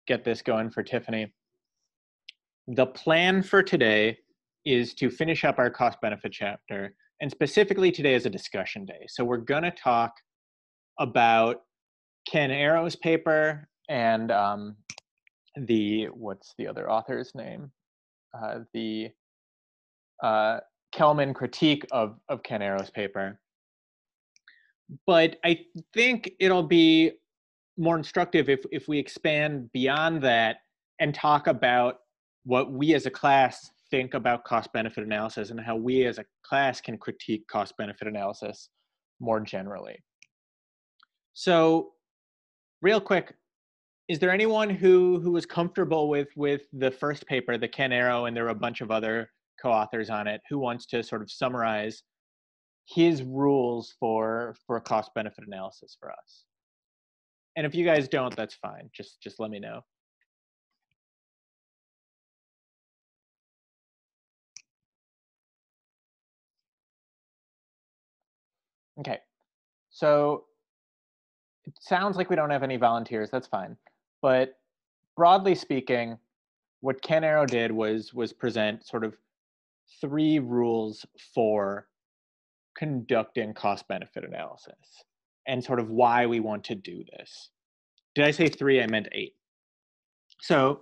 get this going for Tiffany. The plan for today is to finish up our cost benefit chapter, and specifically today is a discussion day. So we're going to talk about Ken Arrow's paper and what's the other author's name? The Kelman critique of Ken Arrow's paper. But I think it'll be more instructive if we expand beyond that and talk about what we as a class think about cost-benefit analysis and how we as a class can critique cost-benefit analysis more generally. So real quick, is there anyone who was comfortable with the first paper, the Ken Arrow, and there were a bunch of other co-authors on it, who wants to sort of summarize his rules for cost-benefit analysis for us? And if you guys don't, that's fine. Just let me know. Okay, so it sounds like we don't have any volunteers. That's fine. But broadly speaking, what Ken Arrow did was present sort of 3 rules for conducting cost-benefit analysis and sort of why we want to do this. Did I say 3? I meant 8. So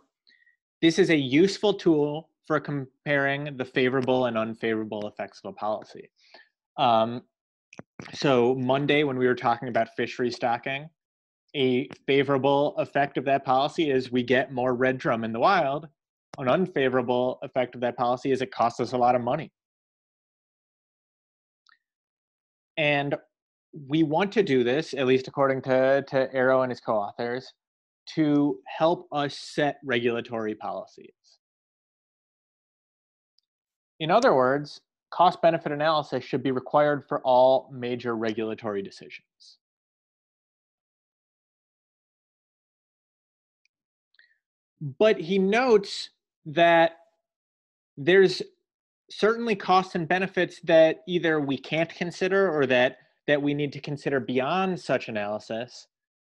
this is a useful tool for comparing the favorable and unfavorable effects of a policy. So Monday, when we were talking about fish restocking, a favorable effect of that policy is we get more red drum in the wild. An unfavorable effect of that policy is it costs us a lot of money. And we want to do this, at least according to Arrow and his co-authors, to help us set regulatory policies. In other words, cost-benefit analysis should be required for all major regulatory decisions. But he notes that there's certainly costs and benefits that either we can't consider or that we need to consider beyond such analysis.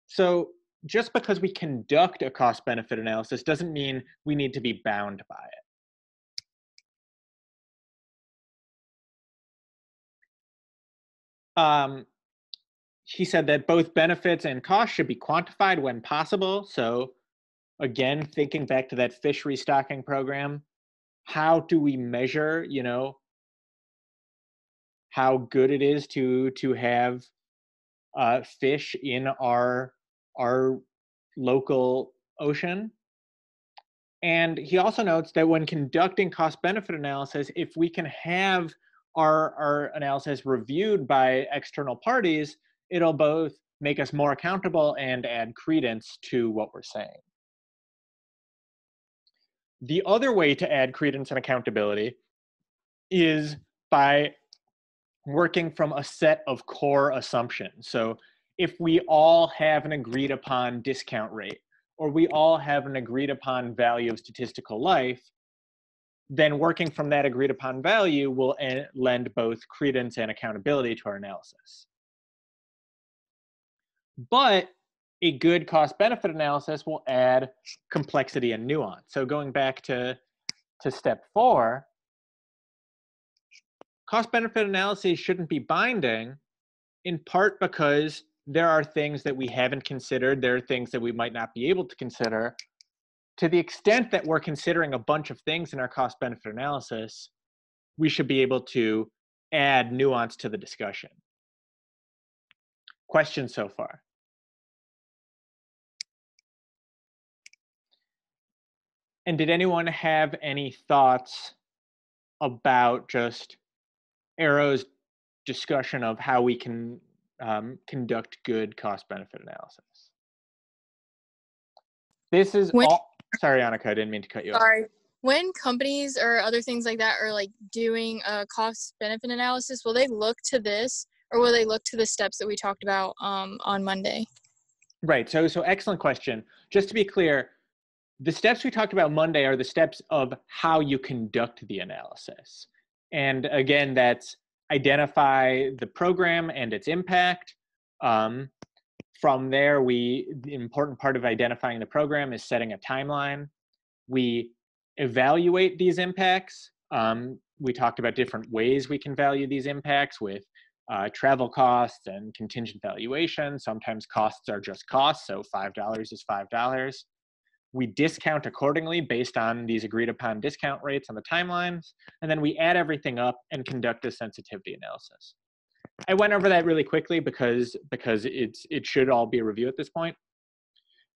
So just because we conduct a cost-benefit analysis doesn't mean we need to be bound by it. He said that both benefits and costs should be quantified when possible. So again, thinking back to that fish restocking program, how do we measure, how good it is to have fish in our local ocean? And he also notes that when conducting cost-benefit analysis, if we can have our analysis reviewed by external parties, it'll both make us more accountable and add credence to what we're saying. The other way to add credence and accountability is by working from a set of core assumptions. So if we all have an agreed upon discount rate, or we all have an agreed upon value of statistical life, then working from that agreed upon value will lend both credence and accountability to our analysis. But a good cost-benefit analysis will add complexity and nuance. So going back to step 4, cost-benefit analyses shouldn't be binding, in part because there are things that we haven't considered, there are things that we might not be able to consider. To the extent that we're considering a bunch of things in our cost-benefit analysis, we should be able to add nuance to the discussion. Questions so far? And did anyone have any thoughts about just Arrow's discussion of how we can conduct good cost-benefit analysis? This is all. Sorry, Annika, I didn't mean to cut you off. Sorry. When companies or other things like that are like doing a cost-benefit analysis, will they look to this or will they look to the steps that we talked about on Monday? Right. So excellent question. Just to be clear, the steps we talked about Monday are the steps of how you conduct the analysis. And again, that's identify the program and its impact, From there, the important part of identifying the program is setting a timeline. We evaluate these impacts. We talked about different ways we can value these impacts with travel costs and contingent valuation. Sometimes costs are just costs, so $5 is $5. We discount accordingly based on these agreed upon discount rates on the timelines, and then we add everything up and conduct a sensitivity analysis. I went over that really quickly because it should all be a review at this point.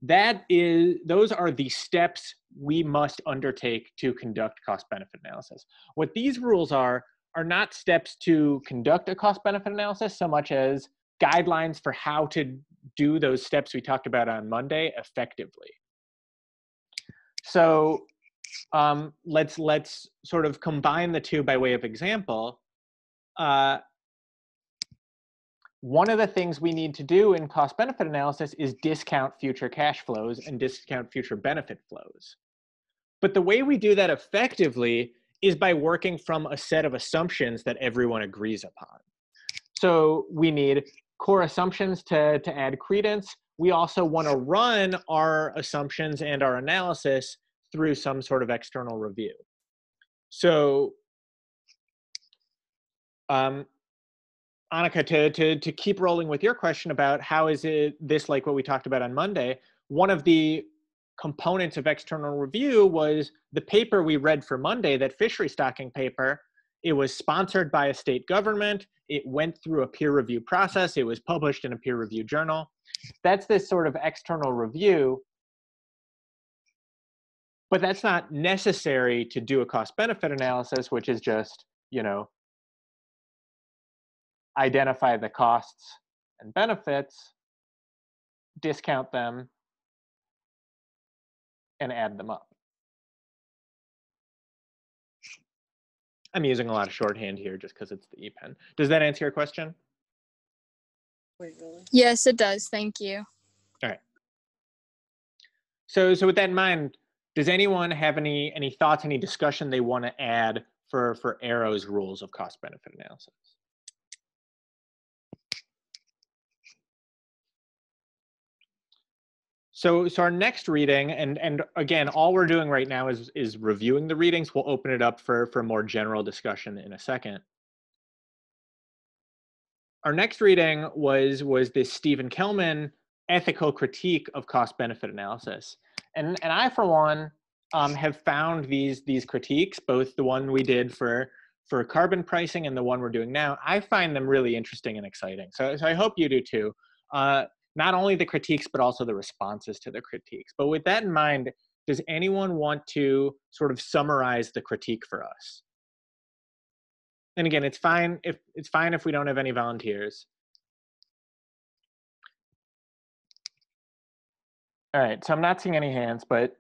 Those are the steps we must undertake to conduct cost-benefit analysis. What these rules are not steps to conduct a cost-benefit analysis so much as guidelines for how to do those steps we talked about on Monday effectively. So let's sort of combine the two by way of example. One of the things we need to do in cost-benefit analysis is discount future cash flows and discount future benefit flows. But the way we do that effectively is by working from a set of assumptions that everyone agrees upon. So we need core assumptions to add credence. We also want to run our assumptions and our analysis through some sort of external review. So Annika, to keep rolling with your question about how is this like what we talked about on Monday, one of the components of external review was the paper we read for Monday, that fishery stocking paper. It was sponsored by a state government. It went through a peer review process. It was published in a peer review journal. That's this sort of external review, but that's not necessary to do a cost-benefit analysis, which is just, identify the costs and benefits, discount them, and add them up. I'm using a lot of shorthand here just because it's the ePen. Does that answer your question? Wait, really? Yes, it does. Thank you. All right. So with that in mind, does anyone have any thoughts, any discussion they want to add for Arrow's rules of cost-benefit analysis? So our next reading, and again, all we're doing right now is reviewing the readings. We'll open it up for more general discussion in a second. Our next reading was this Stephen Kelman ethical critique of cost-benefit analysis. And I, for one, have found these critiques, both the one we did for carbon pricing and the one we're doing now, I find them really interesting and exciting. So I hope you do too. Not only the critiques, but also the responses to the critiques. But with that in mind, does anyone want to sort of summarize the critique for us? And again, it's fine if we don't have any volunteers. All right, so I'm not seeing any hands, but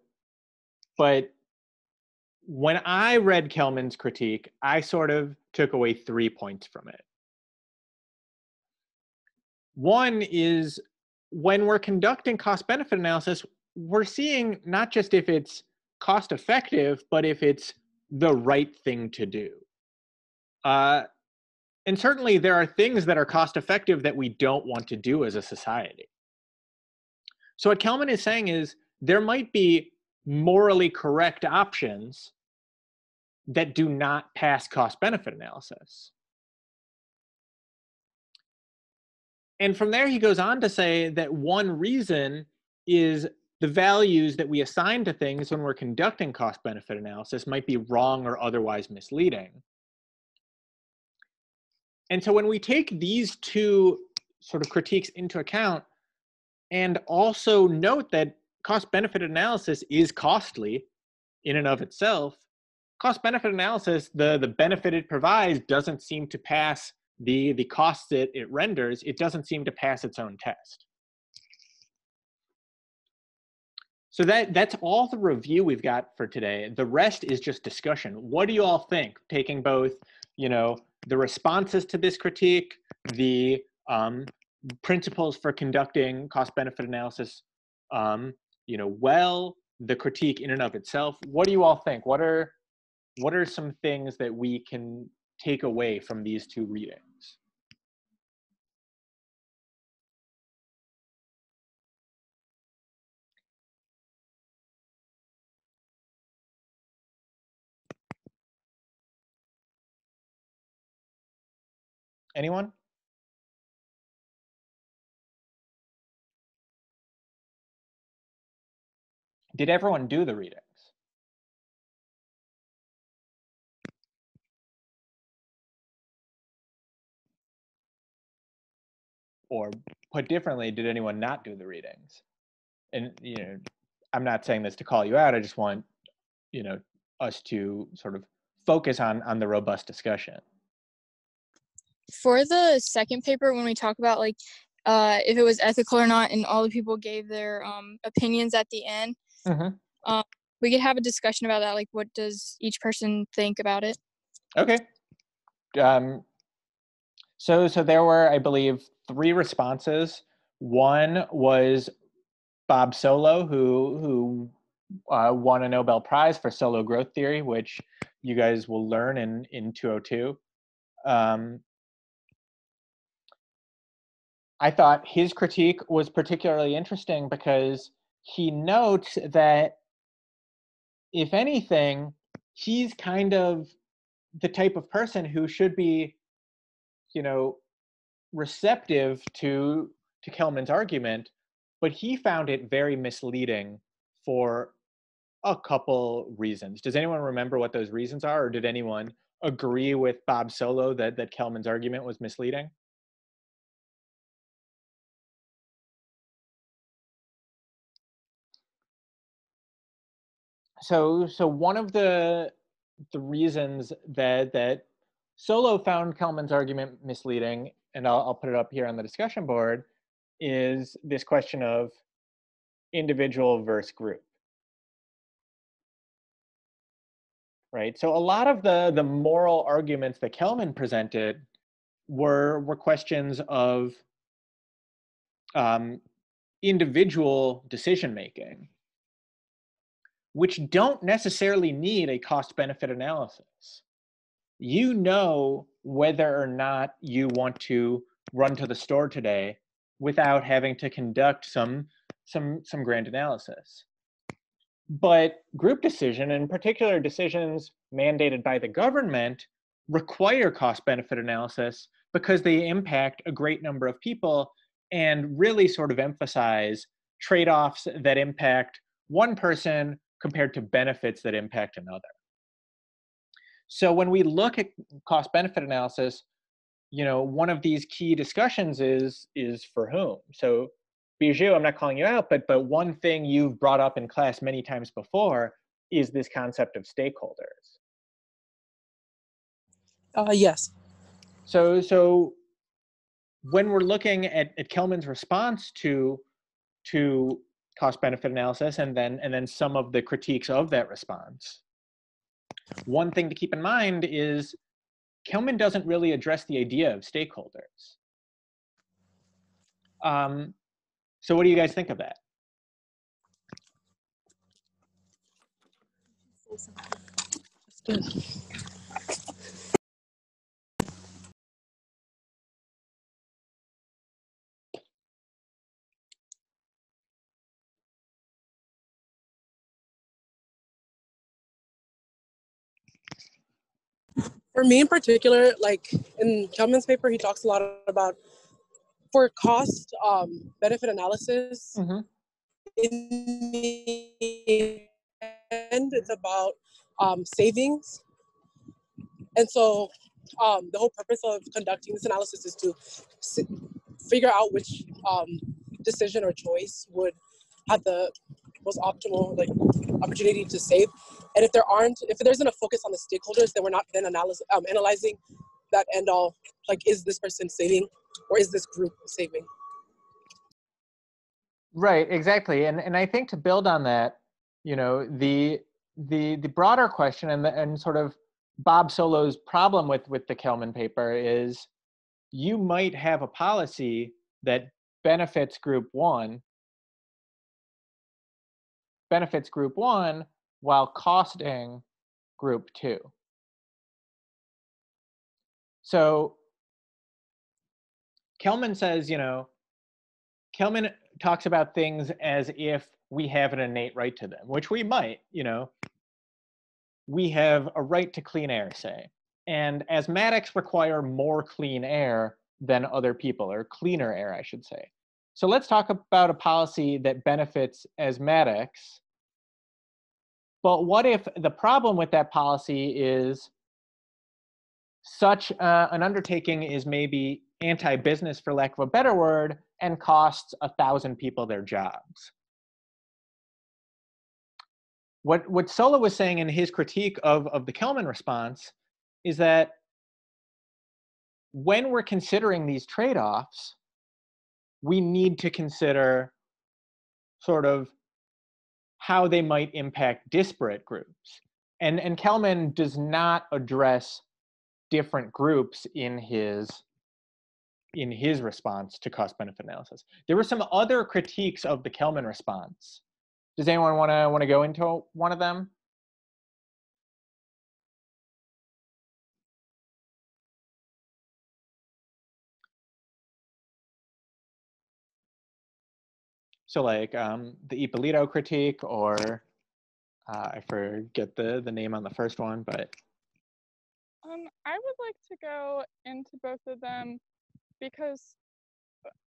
when I read Kelman's critique, I sort of took away 3 points from it. One is, when we're conducting cost-benefit analysis, we're seeing not just if it's cost-effective, but if it's the right thing to do. And certainly there are things that are cost-effective that we don't want to do as a society. So what Kelman is saying is there might be morally correct options that do not pass cost-benefit analysis. And from there, he goes on to say that one reason is the values that we assign to things when we're conducting cost-benefit analysis might be wrong or otherwise misleading. And so when we take these two sort of critiques into account, and also note that cost-benefit analysis is costly in and of itself, cost-benefit analysis, the benefit it provides doesn't seem to pass the costs it renders, it doesn't seem to pass its own test. So that's all the review we've got for today. The rest is just discussion. What do you all think? Taking both, the responses to this critique, the principles for conducting cost-benefit analysis, the critique in and of itself. What do you all think? What are some things that we can take away from these two readings? Anyone? Did everyone do the readings? Or put differently, did anyone not do the readings? And I'm not saying this to call you out. I just want us to sort of focus on the robust discussion. For the second paper, when we talk about like if it was ethical or not, and all the people gave their opinions at the end, we could have a discussion about that. Like, what does each person think about it? Okay. So there were, I believe, 3 responses. One was Bob Solow, who won a Nobel Prize for solo growth theory, which you guys will learn in 202. I thought his critique was particularly interesting because he notes that, if anything, he's kind of the type of person who should be, receptive to Kelman's argument, but he found it very misleading for a couple reasons. Does anyone remember what those reasons are, or did anyone agree with Bob Solow that Kelman's argument was misleading? So one of the reasons that Solow found Kelman's argument misleading, and I'll put it up here on the discussion board, is this question of individual versus group. Right. So a lot of the moral arguments that Kelman presented were questions of individual decision making, which don't necessarily need a cost-benefit analysis. You know whether or not you want to run to the store today without having to conduct some grand analysis. But group decision, in particular decisions mandated by the government, require cost-benefit analysis because they impact a great number of people and really sort of emphasize trade-offs that impact one person compared to benefits that impact another. So when we look at cost-benefit analysis, one of these key discussions is for whom. So Bijou, I'm not calling you out, but one thing you've brought up in class many times before is this concept of stakeholders. Yes. So when we're looking at Kelman's response to cost-benefit analysis and then some of the critiques of that response, one thing to keep in mind is Kelman doesn't really address the idea of stakeholders. So what do you guys think of that? For me in particular, like in Kelman's paper, he talks a lot about for cost benefit analysis. Mm-hmm. In the end, it's about savings. And so the whole purpose of conducting this analysis is to figure out which decision or choice would have the most optimal opportunity to save. And if there isn't a focus on the stakeholders, then we're not then analyzing that end all, is this person saving or is this group saving? Right, exactly. And I think to build on that, the broader question and sort of Bob Solow's problem with the Kelman paper is you might have a policy that benefits group one while costing group two. So Kelman says, Kelman talks about things as if we have an innate right to them, which we might, we have a right to clean air, say. and asthmatics require more clean air than other people, or cleaner air, I should say. So let's talk about a policy that benefits asthmatics. But what if the problem with that policy is such an undertaking is maybe anti-business, for lack of a better word, and costs 1,000 people their jobs? What Sola was saying in his critique of the Kelman response is that when we're considering these trade-offs, we need to consider sort of how they might impact disparate groups. And Kelman does not address different groups in his response to cost-benefit analysis. There were some other critiques of the Kelman response. Does anyone want to go into one of them? So like the Ippolito critique, or I forget the name on the first one, but I would like to go into both of them because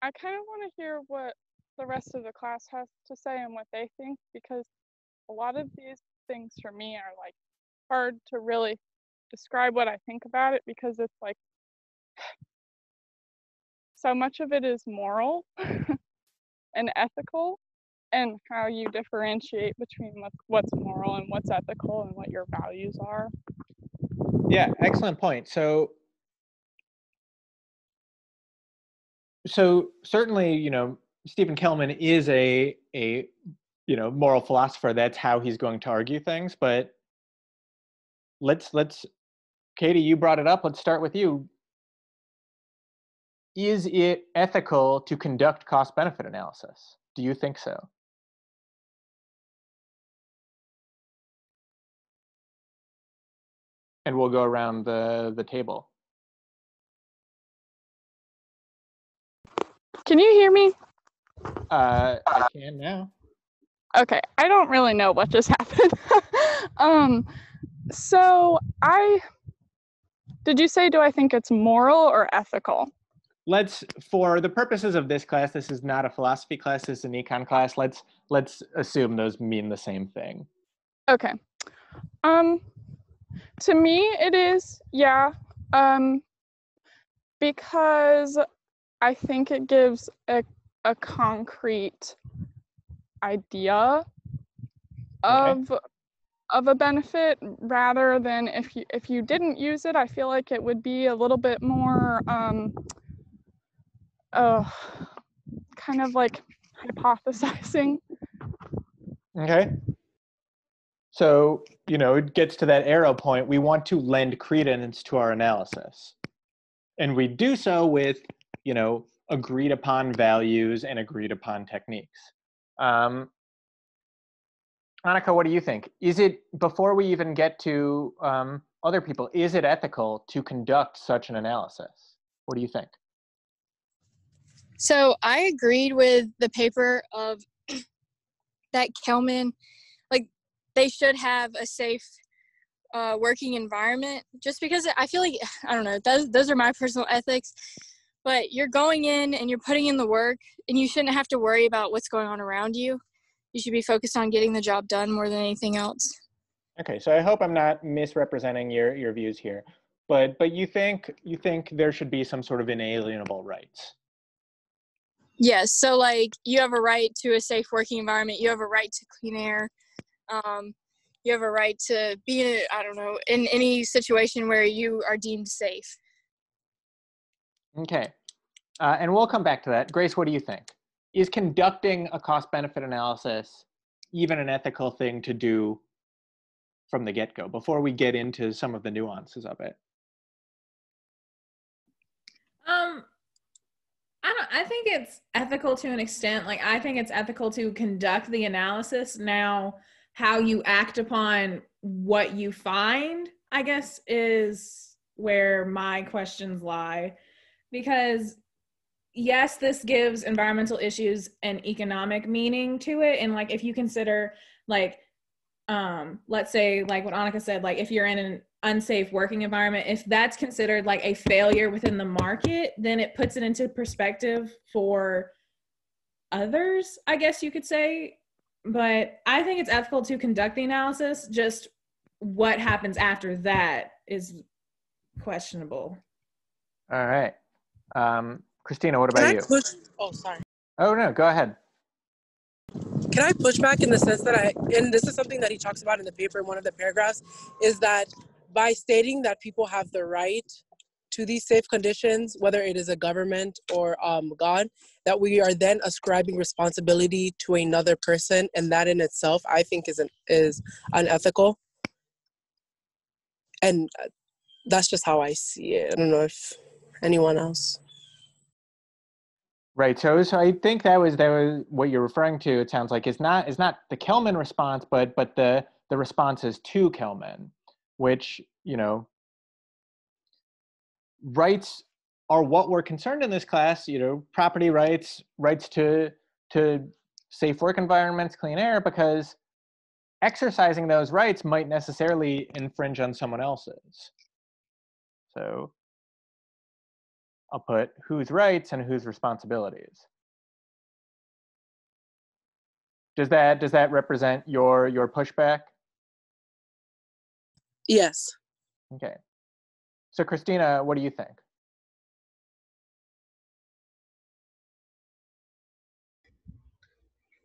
I kind of want to hear what the rest of the class has to say and what they think, because a lot of these things for me are like hard to really describe what I think about it, because it's like so much of it is moral and ethical, and how you differentiate between what's moral and what's ethical and what your values are. Yeah, excellent point. So certainly, you know, Stephen Kelman is a moral philosopher. That's how he's going to argue things. But let's Katie, you brought it up. Let's start with you. Is it ethical to conduct cost-benefit analysis? Do you think so? And we'll go around the table. Can you hear me? I can now. Okay, I don't really know what just happened. So did you say, do I think it's moral or ethical? For the purposes of this class, this is not a philosophy class, this is an econ class. Let's assume those mean the same thing. Okay. To me, it is, yeah. Because I think it gives a concrete idea of a benefit, rather than if you didn't use it. I feel like it would be a little bit more kind of like hypothesizing. Okay. So, you know, it gets to that arrow point. We want to lend credence to our analysis. And we do so with, you know, agreed upon values and agreed upon techniques. Annika, what do you think? Is it, before we even get to other people, is it ethical to conduct such an analysis? What do you think? So I agreed with the paper of that Kelman, like, they should have a safe working environment, just because I feel like, I don't know, those are my personal ethics, but you're going in and you're putting in the work, and you shouldn't have to worry about what's going on around you. You should be focused on getting the job done more than anything else. Okay, so I hope I'm not misrepresenting your views here, but you think there should be some sort of inalienable rights? Yes, so like, you have a right to a safe working environment, you have a right to clean air, you have a right to be in, I don't know, in any situation where you are deemed safe. Okay, and we'll come back to that. Grace, what do you think? Is conducting a cost-benefit analysis even an ethical thing to do from the get-go, before we get into some of the nuances of it? I think it's ethical to an extent. Like, I think it's ethical to conduct the analysis. Now, how you act upon what you find, I guess, is where my questions lie. Because yes, this gives environmental issues an economic meaning to it. And like, if you consider like let's say, like what Annika said, like if you're in an unsafe working environment, if that's considered like a failure within the market, then it puts it into perspective for others, I guess you could say. But I think it's ethical to conduct the analysis. Just what happens after that is questionable. All right. Christina, what about you? Oh, sorry. Oh, no, go ahead. Can I push back in the sense that and this is something that he talks about in the paper in one of the paragraphs, is that by stating that people have the right to these safe conditions, whether it is a government or God, that we are then ascribing responsibility to another person, and that in itself, I think, is unethical. And that's just how I see it. I don't know if anyone else. Right. So I think that was what you're referring to. It sounds like is not the Kelman response, but the responses to Kelman, which, you know, rights are what we're concerned in this class. You know, property rights, rights to safe work environments, clean air, because exercising those rights might necessarily infringe on someone else's. So I'll put whose rights and whose responsibilities. Does that represent your pushback? Yes. Okay. So Christina, what do you think?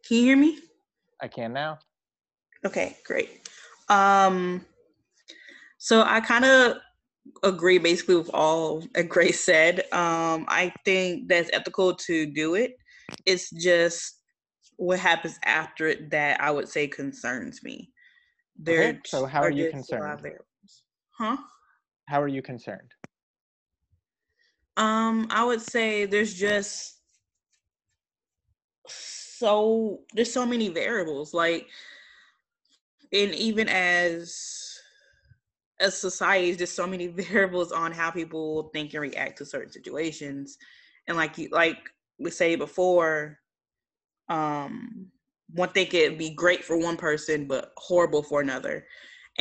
Can you hear me? I can now. Okay, great. So I kind of agree basically with all that Grace said. I think that's ethical to do it. It's just what happens after it that I would say concerns me. Okay, so how are you concerned? Huh? How are you concerned? I would say there's so many variables, like, and even as societies, there's so many variables on how people think and react to certain situations. And like we say before, one thing could be great for one person but horrible for another.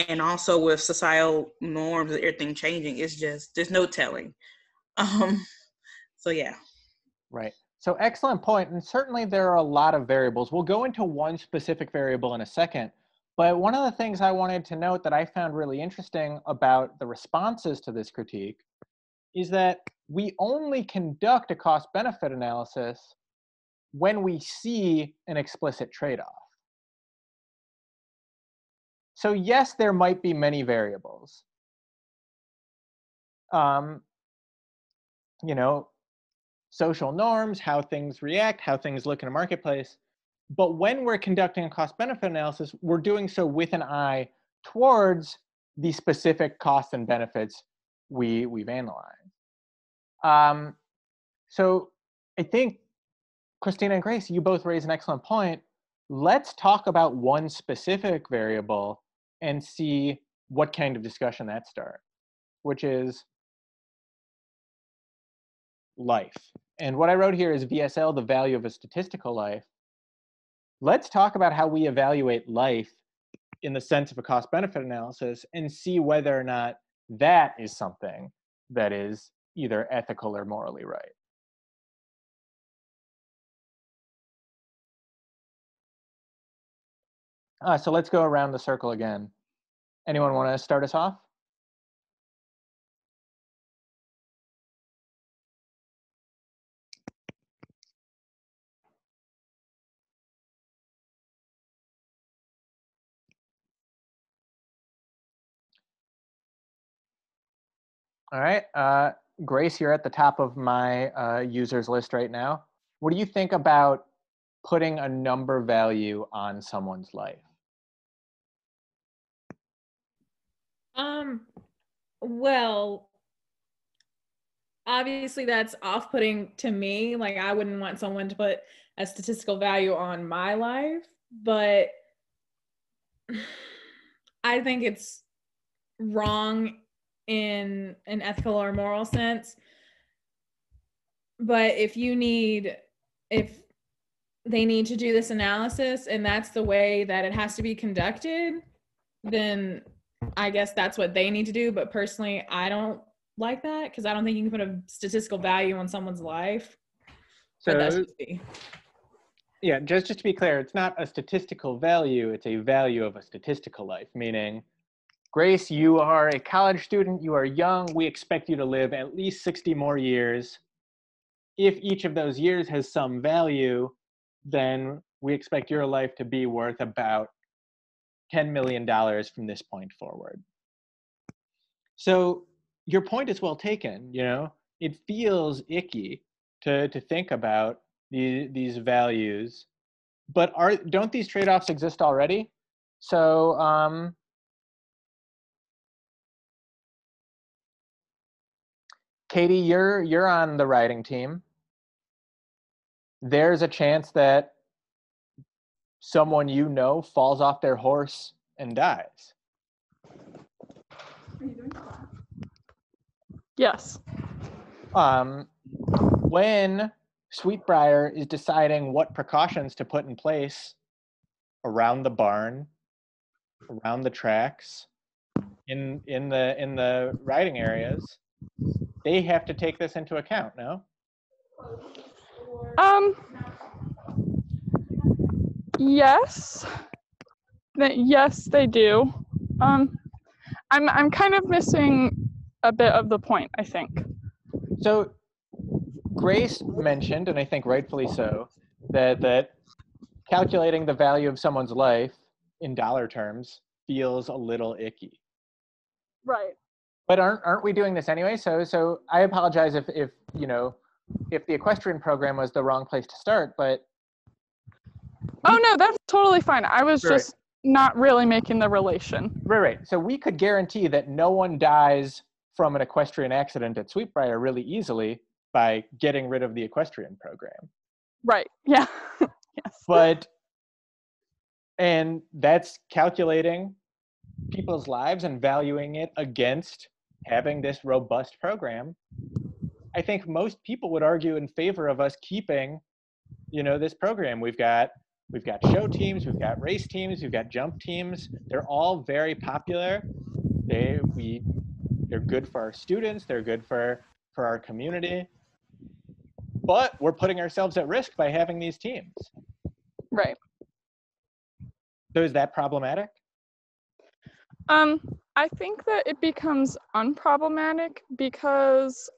And also with societal norms and everything changing, it's just there's no telling. So yeah. Right. So excellent point. And certainly there are a lot of variables. We'll go into one specific variable in a second. But one of the things I wanted to note that I found really interesting about the responses to this critique is that we only conduct a cost-benefit analysis when we see an explicit trade-off. So yes, there might be many variables. You know, social norms, how things react, how things look in a marketplace. But when we're conducting a cost-benefit analysis, we're doing so with an eye towards the specific costs and benefits we've analyzed. So I think, Christina and Grace, you both raise an excellent point. Let's talk about one specific variable and see what kind of discussion that starts, which is life. And what I wrote here is VSL, the value of a statistical life. Let's talk about how we evaluate life in the sense of a cost-benefit analysis and see whether or not that is something that is either ethical or morally right. So let's go around the circle again. Anyone want to start us off? All right, Grace, you're at the top of my users list right now. What do you think about putting a number value on someone's life? Well, obviously that's off-putting to me. Like, I wouldn't want someone to put a statistical value on my life, but I think it's wrong in an ethical or moral sense. But if they need to do this analysis and that's the way that it has to be conducted, then I guess that's what they need to do. But personally, I don't like that because I don't think you can put a statistical value on someone's life. So, but that's just me. Yeah, just to be clear, it's not a statistical value, it's a value of a statistical life, meaning, Grace, you are a college student, you are young, we expect you to live at least 60 more years. If each of those years has some value, then we expect your life to be worth about $10 million from this point forward. So your point is well taken, you know? It feels icky to think about these values, but don't these trade-offs exist already? So Katie, you're on the writing team. There's a chance that someone you know falls off their horse and dies. Yes. When Sweetbriar is deciding what precautions to put in place around the barn, around the tracks, in the riding areas, they have to take this into account, no? Yes. Yes, they do. I'm kind of missing a bit of the point, I think. So Grace mentioned, and I think rightfully so, that calculating the value of someone's life in dollar terms feels a little icky. Right. But aren't we doing this anyway? So I apologize if you know, if the equestrian program was the wrong place to start, but Oh no, that's totally fine. I was Right. just not really making the relation. Right. So we could guarantee that no one dies from an equestrian accident at Sweetbriar really easily by getting rid of the equestrian program. Right. Yeah. Yes. And that's calculating people's lives and valuing it against having this robust program. I think most people would argue in favor of us keeping, you know, this program. We've got show teams, we've got race teams, we've got jump teams. They're all very popular. They're good for our students, they're good for our community. But we're putting ourselves at risk by having these teams. Right. So is that problematic? I think that it becomes unproblematic because,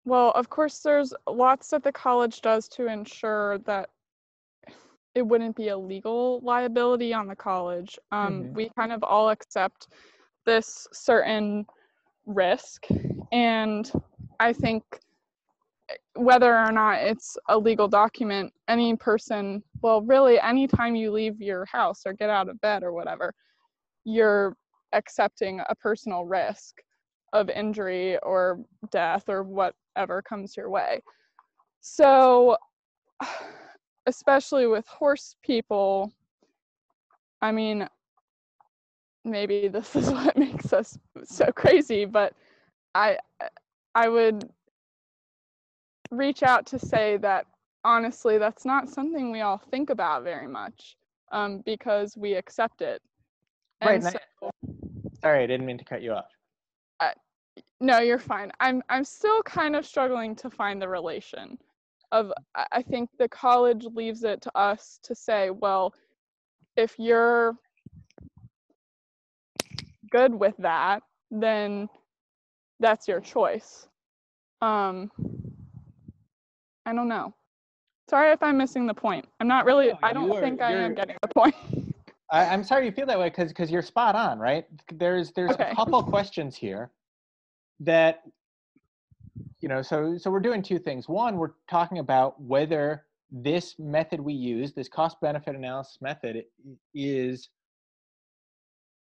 well, of course, there's lots that the college does to ensure that it wouldn't be a legal liability on the college. We kind of all accept this certain risk, and I think whether or not it's a legal document, any person, well, really, anytime you leave your house or get out of bed or whatever, you're accepting a personal risk of injury or death or whatever comes your way. So, especially with horse people, I mean, maybe this is what makes us so crazy, but I would reach out to say that honestly, that's not something we all think about very much, because we accept it. And Right. Sorry, I didn't mean to cut you off. No, you're fine. I'm still kind of struggling to find the relation of, I think the college leaves it to us to say, well, if you're good with that, then that's your choice. I don't know. Sorry if I'm missing the point. I'm not really, No, I don't think I am getting the point. I'm sorry you feel that way because you're spot on, right? There's Okay. a couple questions here that, you know, so we're doing two things. One, we're talking about whether this method we use, this cost-benefit analysis method, is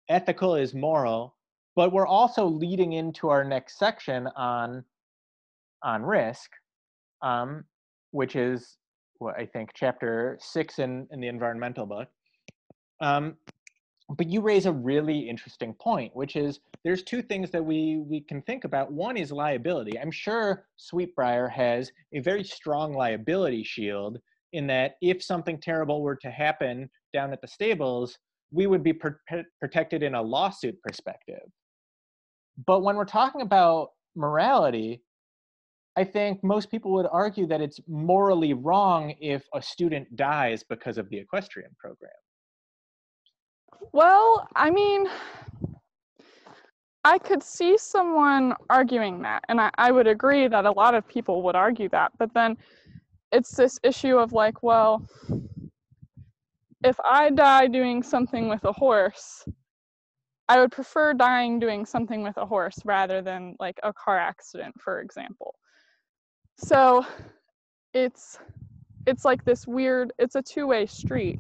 ethical, is moral, but we're also leading into our next section on risk, which is what I think chapter 6 in the environmental book. But you raise a really interesting point, which is there's two things that we can think about. One is liability. I'm sure Sweetbriar has a very strong liability shield in that if something terrible were to happen down at the stables, we would be protected in a lawsuit perspective. But when we're talking about morality, I think most people would argue that it's morally wrong if a student dies because of the equestrian program. Well, I mean, I could see someone arguing that, and I would agree that a lot of people would argue that, but then it's this issue of like, well, if I die doing something with a horse, I would prefer dying doing something with a horse rather than like a car accident, for example. So it's like this weird, it's a two-way street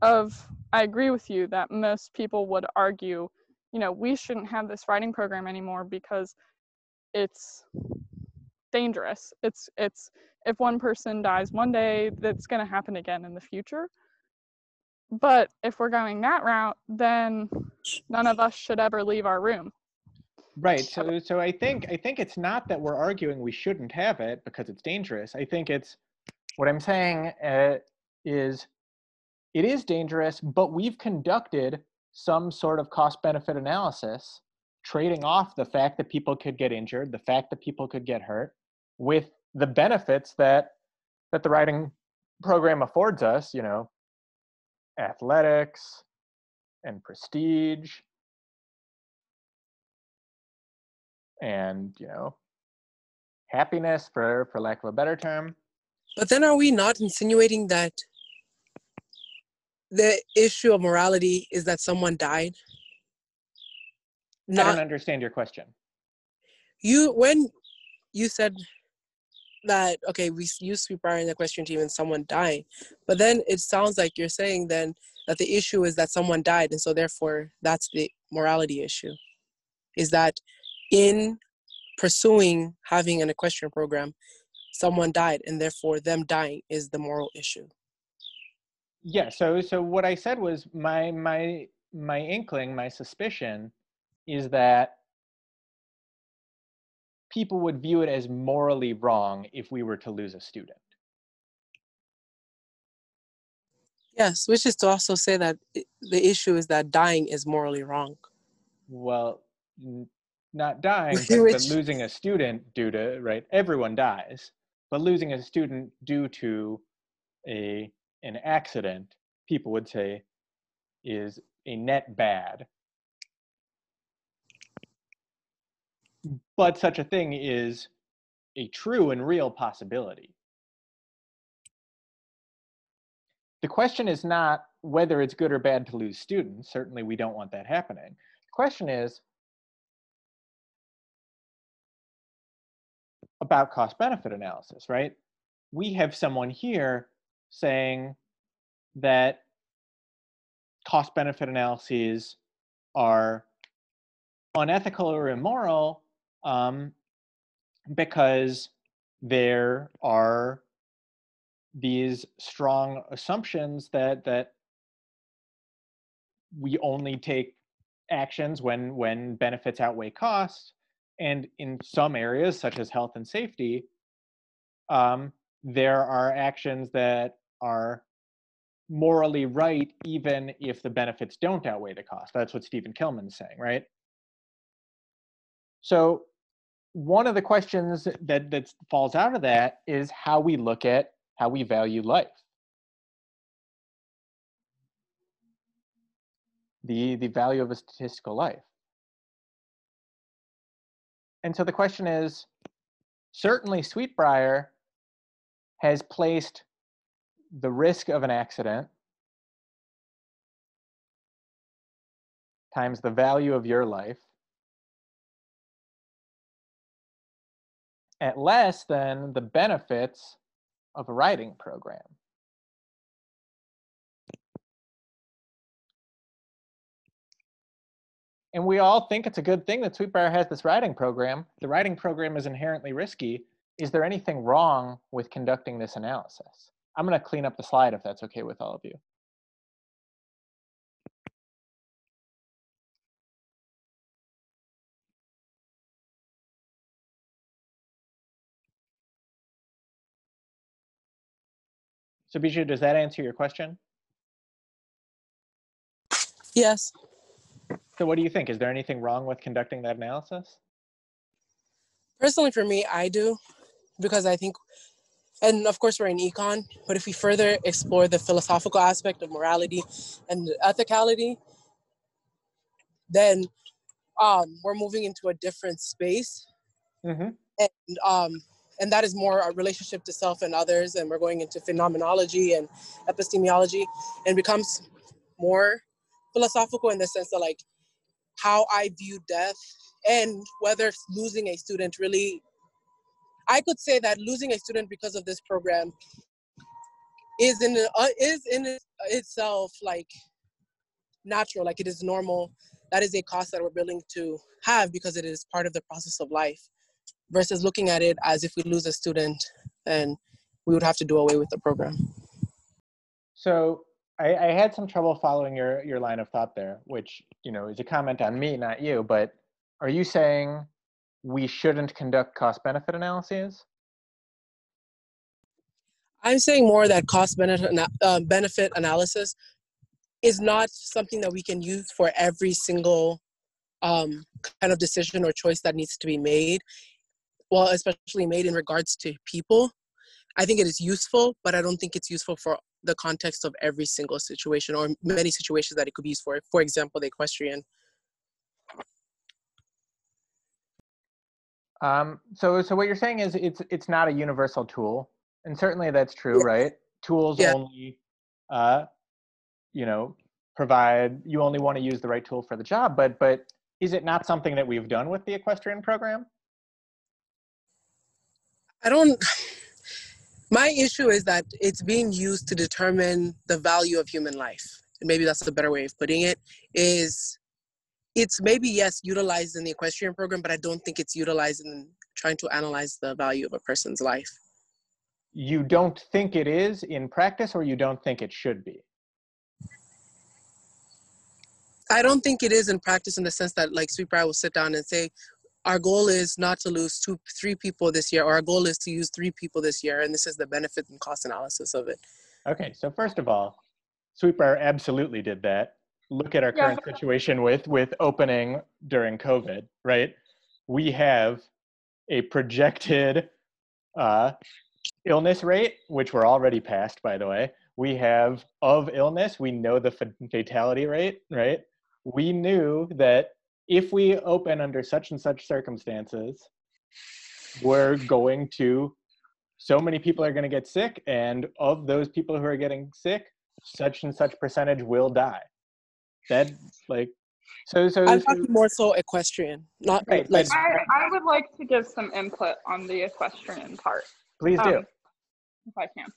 of, I agree with you that most people would argue, you know, we shouldn't have this riding program anymore because it's dangerous. It's if one person dies one day, that's going to happen again in the future. But if we're going that route, then none of us should ever leave our room. Right. So I think it's not that we're arguing we shouldn't have it because it's dangerous. I think it's what I'm saying is it is dangerous, but we've conducted some sort of cost-benefit analysis, trading off the fact that people could get injured, the fact that people could get hurt, with the benefits that the riding program affords us, you know, athletics and prestige and, you know, happiness, for lack of a better term. But then are we not insinuating that the issue of morality is that someone died? I don't understand your question. When you said that, okay, we use Sweetbriar in the equestrian team and someone died, but then it sounds like you're saying then that the issue is that someone died, and so therefore that's the morality issue. Is that in pursuing having an equestrian program, someone died, and therefore them dying is the moral issue. Yeah, so what I said was my inkling, my suspicion is that people would view it as morally wrong if we were to lose a student. Yes, which is to also say that the issue is that dying is morally wrong. Well, not dying, but losing a student due to, right? Everyone dies, but losing a student due to an accident, people would say, is a net bad. But such a thing is a true and real possibility. The question is not whether it's good or bad to lose students. Certainly we don't want that happening. The question is about cost-benefit analysis, right? We have someone here saying that cost-benefit analyses are unethical or immoral because there are these strong assumptions that we only take actions when benefits outweigh costs, and in some areas such as health and safety, there are actions that are morally right even if the benefits don't outweigh the cost. That's what Stephen Killman's saying, right? So one of the questions that falls out of that is how we look at how we value life. The value of a statistical life. And so the question is, certainly Sweetbriar has placed the risk of an accident times the value of your life at less than the benefits of a riding program. And we all think it's a good thing that Sweetbriar has this riding program. The riding program is inherently risky. Is there anything wrong with conducting this analysis? I'm going to clean up the slide if that's okay with all of you. So Bijou, does that answer your question? Yes. So what do you think? Is there anything wrong with conducting that analysis? Personally, for me, I do, because I think, and of course we're in econ, but if we further explore the philosophical aspect of morality and ethicality, then we're moving into a different space. Mm-hmm. And that is more a relationship to self and others, and we're going into phenomenology and epistemology, and becomes more philosophical in the sense that, like, how I view death and whether losing a student really, I could say that losing a student because of this program is in itself like natural, like it is normal. That is a cost that we're willing to have because it is part of the process of life, versus looking at it as if we lose a student and we would have to do away with the program. So I had some trouble following your line of thought there, which, you know, is a comment on me, not you, but are you saying we shouldn't conduct cost-benefit analyses? I'm saying more that cost-benefit analysis is not something that we can use for every single kind of decision or choice that needs to be made. Well, especially made in regards to people. I think it is useful, but I don't think it's useful for the context of every single situation or many situations that it could be used for. For example, the equestrian. So what you're saying is it's not a universal tool, and certainly that's true, right? Tools only, you know, provide. You only want to use the right tool for the job, but is it not something that we've done with the equestrian program? My issue is that it's being used to determine the value of human life. And maybe that's a better way of putting it, is it's maybe, yes, utilized in the equestrian program, but I don't think it's utilized in trying to analyze the value of a person's life. You don't think it is in practice, or you don't think it should be? I don't think it is in practice, in the sense that, like, Sweetbriar will sit down and say, our goal is not to lose 3 people this year, or our goal is to use 3 people this year, and this is the benefit and cost analysis of it. Okay, so first of all, Sweetbriar absolutely did that. Look at our current situation with opening during COVID, right? We have a projected illness rate, which we're already past, by the way. We have of illness, we know the fatality rate, right? We knew that if we open under such and such circumstances, we're going to, so many people are going to get sick, and of those people who are getting sick, such and such percentage will die. That, like, so I'm talking more so equestrian, not right, like. I would like to give some input on the equestrian part. Please do. If I can.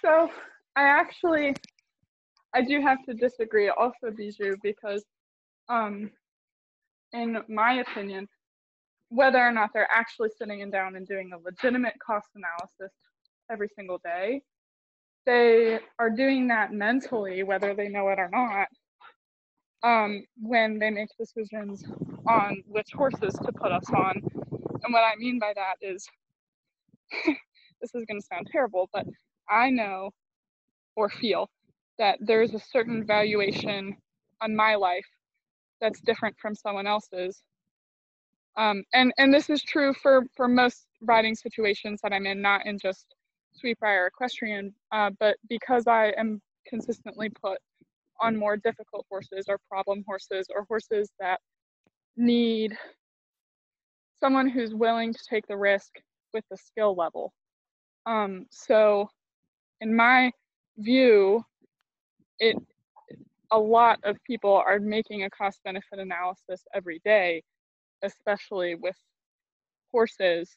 So I do have to disagree also, Bijou, because in my opinion, whether or not they're actually sitting down and doing a legitimate cost analysis every single day, they are doing that mentally, whether they know it or not, when they make decisions on which horses to put us on. And what I mean by that is, this is going to sound terrible, but I know or feel that there's a certain valuation on my life that's different from someone else's. And this is true for most riding situations that I'm in, not in just Sweetbriar or equestrian, but because I am consistently put on more difficult horses or problem horses, or horses that need someone who's willing to take the risk with the skill level. So in my view, a lot of people are making a cost benefit analysis every day, especially with horses,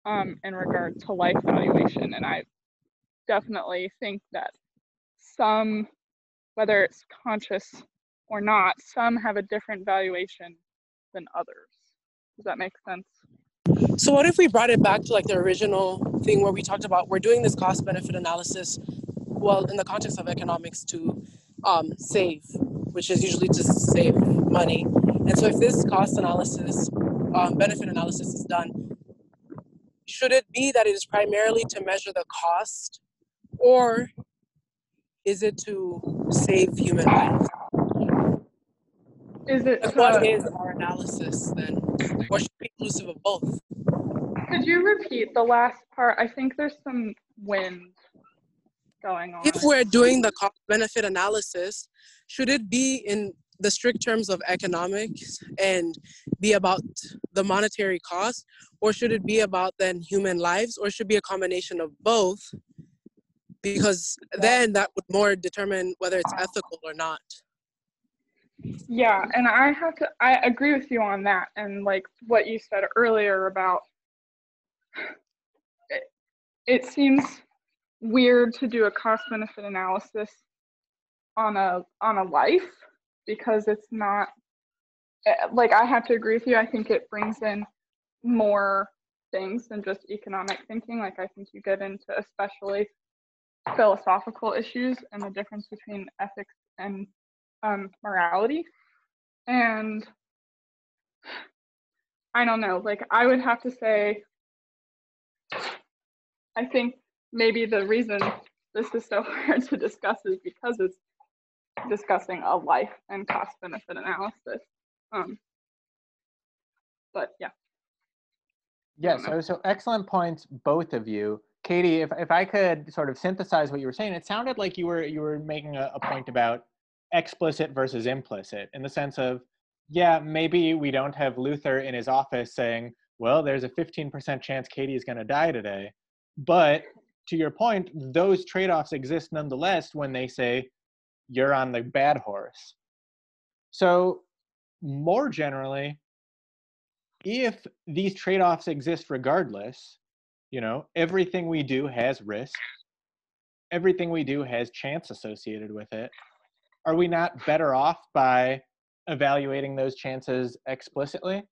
in regard to life valuation. And I definitely think that some, whether it's conscious or not, some have a different valuation than others. Does that make sense? So what if we brought it back to, like, the original thing where we talked about we're doing this cost benefit analysis, well, in the context of economics, to save, which is usually to save money. And so if this cost analysis, benefit analysis is done, should it be that it is primarily to measure the cost, or is it to save human lives? Is it And what is our analysis then? Or should it be inclusive of both? Could you repeat the last part? I think there's some wind going on. If we're doing the cost-benefit analysis, should it be in the strict terms of economics and be about the monetary cost, or should it be about then human lives, or should it be a combination of both? Because then that would more determine whether it's ethical or not. Yeah, and I agree with you on that, and like what you said earlier about it seems weird to do a cost benefit analysis on a life, because it's not, like, I have to agree with you. I think it brings in more things than just economic thinking. Like, I think you get into especially philosophical issues and the difference between ethics and morality. And I don't know, like, I would have to say, I think maybe the reason this is so hard to discuss is because it's discussing a life and cost benefit analysis. But yeah. Yeah, so excellent points, both of you. Katie, if I could sort of synthesize what you were saying, it sounded like you were making a point about explicit versus implicit, in the sense of, yeah, maybe we don't have Luther in his office saying, well, there's a 15% chance Katie is going to die today. But to your point, those trade-offs exist nonetheless when they say, you're on the bad horse. So more generally, if these trade-offs exist regardless, you know, everything we do has risk, everything we do has chance associated with it, are we not better off by evaluating those chances explicitly?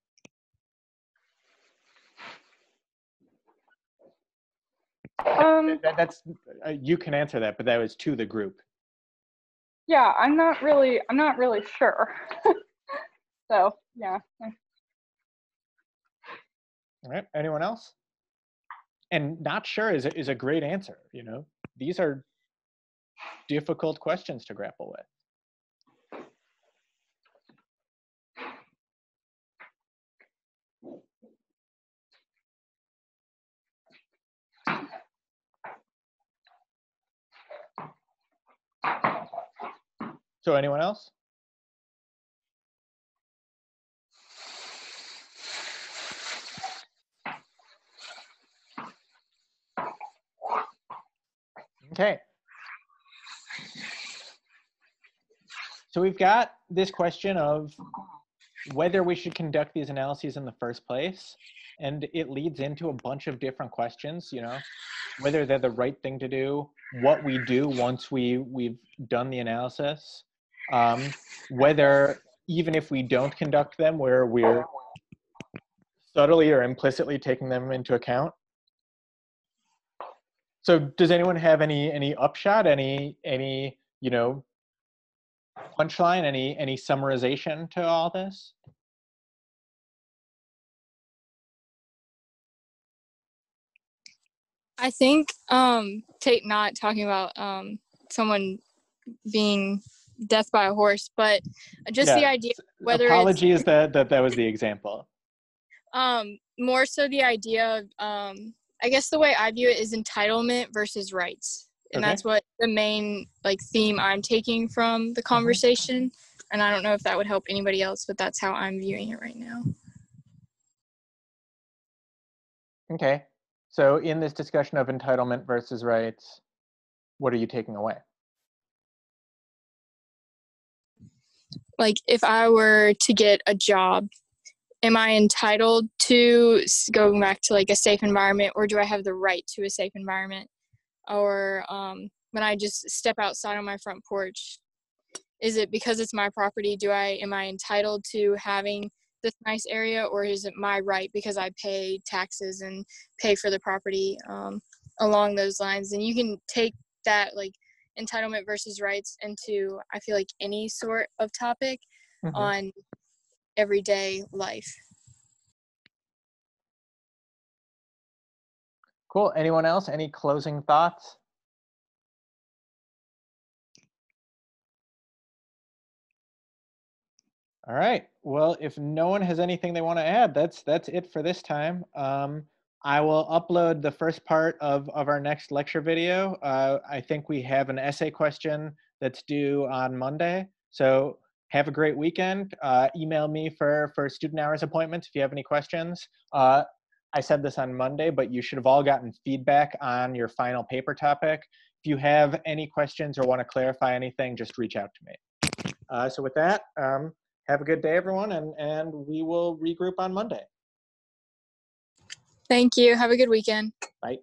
That's you can answer that, but that was to the group. Yeah, I'm not really sure. So yeah. All right, anyone else? And not sure is a great answer, you know. These are difficult questions to grapple with. So anyone else? Okay. So we've got this question of whether we should conduct these analyses in the first place. And it leads into a bunch of different questions, you know, whether they're the right thing to do, what we do once we've done the analysis, whether even if we don't conduct them, where we're subtly or implicitly taking them into account. So does anyone have any upshot, any you know, punchline, any summarization to all this? I think not talking about someone being death by a horse, but just the idea, whether apologies that was the example. More so the idea of I guess the way I view it is entitlement versus rights. And that's what the main like theme I'm taking from the conversation. And I don't know if that would help anybody else, but that's how I'm viewing it right now. Okay. So in this discussion of entitlement versus rights, what are you taking away? Like, if I were to get a job, am I entitled to going back to like a safe environment, or do I have the right to a safe environment? Or when I just step outside on my front porch, is it because it's my property? Am I entitled to having this nice area, or is it my right because I pay taxes and pay for the property along those lines? And you can take that like entitlement versus rights into, I feel like, any sort of topic on everyday life. Cool. Anyone else? Any closing thoughts? All right. Well, if no one has anything they want to add, that's it for this time. I will upload the first part of our next lecture video. I think we have an essay question that's due on Monday. So have a great weekend. Email me for student hours appointments if you have any questions. I said this on Monday, but you should have all gotten feedback on your final paper topic. If you have any questions or want to clarify anything, just reach out to me. So with that, have a good day, everyone, and we will regroup on Monday. Thank you. Have a good weekend. Bye.